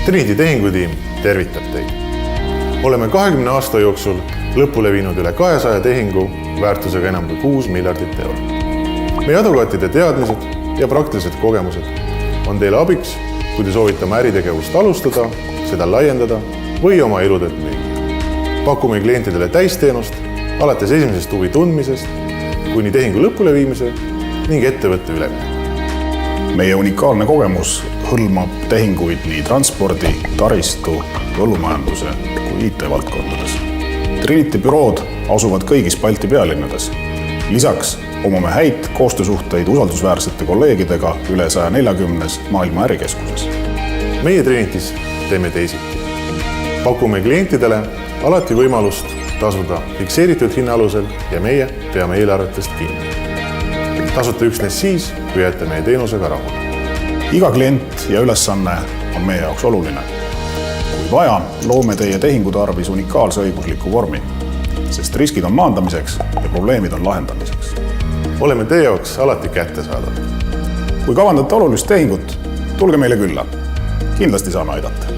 Trinity tehingutiim tervitab teid. Oleme 20 aasta jooksul lõpule viinud üle 200 tehingu väärtusega enam kui 6 miljardit eurot. Meie advokaatide teadmised ja praktilised kogemused on teile abiks, kui te soovite oma äritegevust alustada, seda laiendada või oma elutööd müüa. Pakume klientidele täisteenust alates esimesest huvi tundmisest kuni tehingu lõpule viimise ning ettevõtte ülemineku. Meie unikaalne kogemus hõlmab tehinguid nii transpordi, taristu, põllumajanduse kui IT-valdkondades. Trinity bürood asuvad kõigis Balti pealinnades. Lisaks omame häid koostöösuhteid usaldusväärsete kolleegidega üle 140 maailma ärikeskuses. Meie Trinitis teeme teisiti. Pakume klientidele alati võimalust tasuda fikseeritud hinna alusel ja meie peame eelarvetest kinni. Tasute üksnes siis, kui jääte meie teenusega rahule. Iga klient ja ülesanne on meie jaoks oluline. Kui vaja, loome teie tehingu tarvis unikaalse õigusliku vormi, sest riskid on maandamiseks ja probleemid on lahendamiseks. Oleme teie jaoks alati kättesaadavad. Kui kavandate olulist tehingut, tulge meile külla. Kindlasti saame aidata.